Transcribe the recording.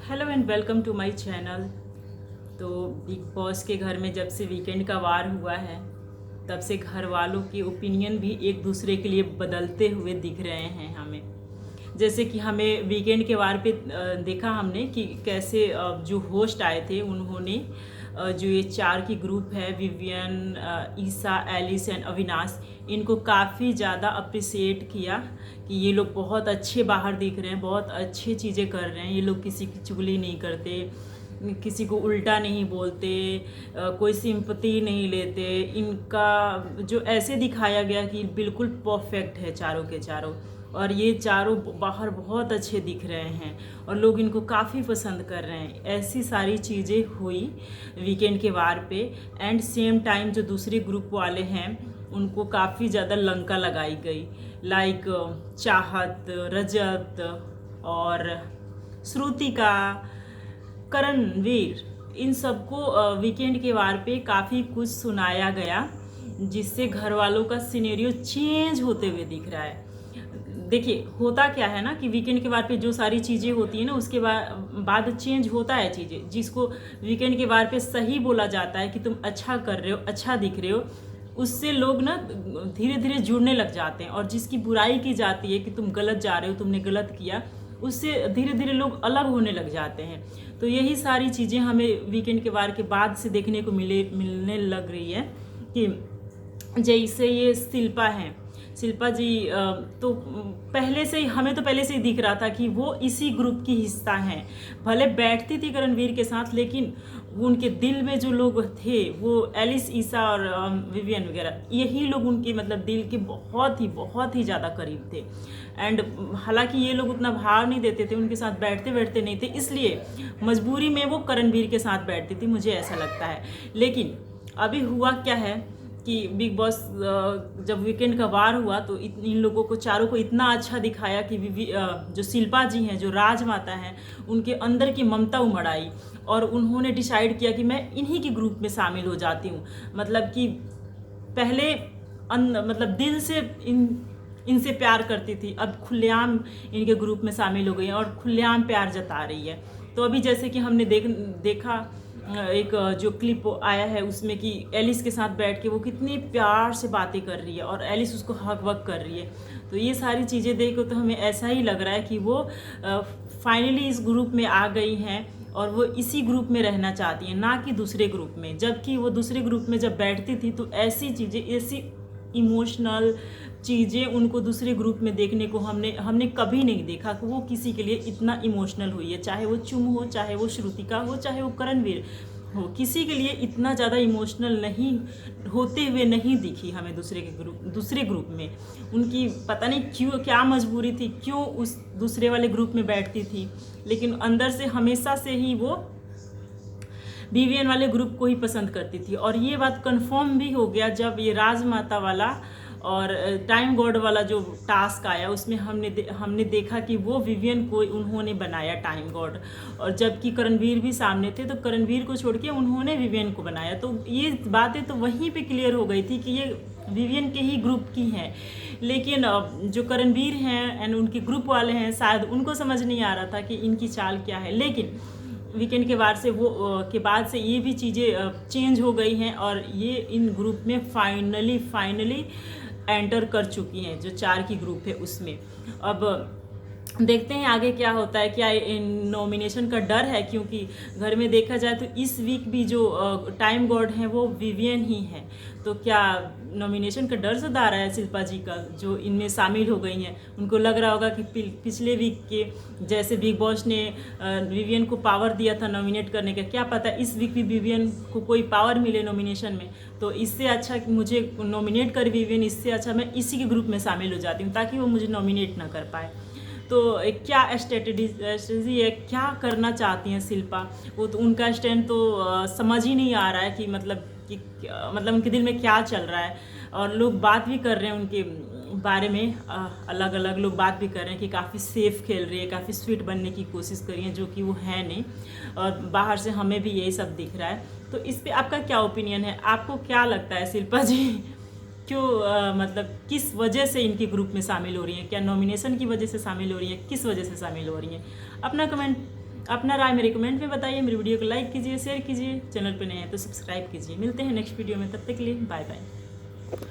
Hello and welcome to my channel. तो Bigg Boss के घर में जब से वीकेंड का वार हुआ है तब से घर वालों के ओपिनियन भी एक दूसरे के लिए बदलते हुए दिख रहे हैं हमें। जैसे कि हमें वीकेंड के वार पे देखा हमने कि कैसे जो होस्ट आए थे उन्होंने जो ये चार की ग्रुप है Vivian, Eisha, Alice and Avinash, इनको काफ़ी ज़्यादा अप्रिसिएट किया कि ये लोग बहुत अच्छे बाहर दिख रहे हैं, बहुत अच्छी चीज़ें कर रहे हैं, ये लोग किसी की चुगली नहीं करते, किसी को उल्टा नहीं बोलते, कोई सिंपैथी नहीं लेते। इनका जो ऐसे दिखाया गया कि बिल्कुल परफेक्ट है चारों के चारों, और ये चारों बाहर बहुत अच्छे दिख रहे हैं और लोग इनको काफ़ी पसंद कर रहे हैं। ऐसी सारी चीज़ें हुई वीकेंड के वार पे। एंड सेम टाइम जो दूसरे ग्रुप वाले हैं उनको काफ़ी ज़्यादा लंका लगाई गई, लाइक चाहत, रजत और श्रुतिका, करणवीर, इन सबको वीकेंड के वार पे काफ़ी कुछ सुनाया गया जिससे घर वालों का सिनेरियो चेंज होते हुए दिख रहा है। देखिए होता क्या है ना कि वीकेंड के बाद पे जो सारी चीज़ें होती हैं ना उसके बाद चेंज होता है चीज़ें। जिसको वीकेंड के बाद पे सही बोला जाता है कि तुम अच्छा कर रहे हो, अच्छा दिख रहे हो, उससे लोग ना धीरे धीरे जुड़ने लग जाते हैं। और जिसकी बुराई की जाती है कि तुम गलत जा रहे हो, तुमने गलत किया, उससे धीरे धीरे लोग अलग होने लग जाते हैं। तो यही सारी चीज़ें हमें वीकेंड के वार के बाद से देखने को मिलने लग रही है कि जैसे ये शिल्पा हैं, शिल्पा जी तो पहले से ही हमें तो पहले से ही दिख रहा था कि वो इसी ग्रुप की हिस्सा हैं। भले बैठती थी करणवीर के साथ, लेकिन उनके दिल में जो लोग थे वो एलिस, ईसा और विवियन वगैरह, यही लोग उनके मतलब दिल के बहुत ही ज़्यादा करीब थे। एंड हालांकि ये लोग उतना भाव नहीं देते थे, उनके साथ बैठते नहीं थे, इसलिए मजबूरी में वो करणवीर के साथ बैठती थी, मुझे ऐसा लगता है। लेकिन अभी हुआ क्या है कि बिग बॉस जब वीकेंड का वार हुआ तो इन लोगों को चारों को इतना अच्छा दिखाया कि जो शिल्पा जी हैं, जो राजमाता हैं, उनके अंदर की ममता उमड़ आई और उन्होंने डिसाइड किया कि मैं इन्हीं के ग्रुप में शामिल हो जाती हूँ। मतलब कि पहले मतलब दिल से इनसे प्यार करती थी, अब खुलेआम इनके ग्रुप में शामिल हो गई हैं और खुलेआम प्यार जता रही है। तो अभी जैसे कि हमने देखा एक जो क्लिप आया है उसमें कि एलिस के साथ बैठ के वो कितनी प्यार से बातें कर रही है और एलिस उसको हक वक कर रही है। तो ये सारी चीज़ें देख तो हमें ऐसा ही लग रहा है कि वो फाइनली इस ग्रुप में आ गई हैं और वो इसी ग्रुप में रहना चाहती हैं, ना कि दूसरे ग्रुप में। जबकि वो दूसरे ग्रुप में जब बैठती थी तो ऐसी चीज़ें, ऐसी इमोशनल चीज़ें उनको दूसरे ग्रुप में देखने को हमने कभी नहीं देखा कि वो किसी के लिए इतना इमोशनल हुई है। चाहे वो चुम हो, चाहे वो श्रुतिका हो, चाहे वो करणवीर हो, किसी के लिए इतना ज़्यादा इमोशनल नहीं होते हुए नहीं दिखी हमें दूसरे ग्रुप में। उनकी पता नहीं क्यों, क्या मजबूरी थी, क्यों उस दूसरे वाले ग्रुप में बैठती थी, लेकिन अंदर से हमेशा से ही वो विवियन वाले ग्रुप को ही पसंद करती थी। और ये बात कंफर्म भी हो गया जब ये राजमाता वाला और टाइम गॉड वाला जो टास्क आया उसमें हमने देखा कि वो विवियन को उन्होंने बनाया टाइम गॉड, और जबकि करणवीर भी सामने थे तो करणवीर को छोड़ के उन्होंने विवियन को बनाया। तो ये बातें तो वहीं पे क्लियर हो गई थी कि ये विवियन के ही ग्रुप की हैं। लेकिन जो करणवीर हैं एंड उनके ग्रुप वाले हैं, शायद उनको समझ नहीं आ रहा था कि इनकी चाल क्या है। लेकिन वीकेंड के बाद से ये भी चीज़ें चेंज हो गई हैं और ये इन ग्रुप में फाइनली एंटर कर चुकी हैं, जो चार की ग्रुप है उसमें। अब देखते हैं आगे क्या होता है। क्या नॉमिनेशन का डर है, क्योंकि घर में देखा जाए तो इस वीक भी जो टाइम गॉड हैं वो विवियन ही हैं। तो क्या नॉमिनेशन का डर सता रहा है शिल्पा जी का, जो इनमें शामिल हो गई हैं? उनको लग रहा होगा कि पिछले वीक के जैसे बिग बॉस ने विवियन को पावर दिया था नॉमिनेट करने का, क्या पता इस वीक भी विवियन को कोई पावर मिले नॉमिनेशन में। तो इससे अच्छा कि मुझे नॉमिनेट कर विवियन, इससे अच्छा मैं इसी के ग्रुप में शामिल हो जाती हूँ ताकि वो मुझे नॉमिनेट ना कर पाए। तो क्या स्ट्रेटजी है, क्या करना चाहती हैं शिल्पा? वो तो उनका स्टैंड तो समझ ही नहीं आ रहा है कि मतलब उनके दिल में क्या चल रहा है। और लोग बात भी कर रहे हैं उनके बारे में, अलग अलग लोग बात भी कर रहे हैं कि काफ़ी सेफ खेल रही है, काफ़ी स्वीट बनने की कोशिश कर रही है, जो कि वो है नहीं। और बाहर से हमें भी यही सब दिख रहा है। तो इस पर आपका क्या ओपिनियन है? आपको क्या लगता है शिल्पा जी क्यों मतलब किस वजह से इनके ग्रुप में शामिल हो रही हैं? क्या नॉमिनेशन की वजह से शामिल हो रही हैं? किस वजह से शामिल हो रही हैं? अपना कमेंट अपना राय मेरे कमेंट में बताइए, मेरी वीडियो को लाइक कीजिए, शेयर कीजिए, चैनल पे नए हैं तो सब्सक्राइब कीजिए। मिलते हैं नेक्स्ट वीडियो में, तब तक के लिए बाय बाय।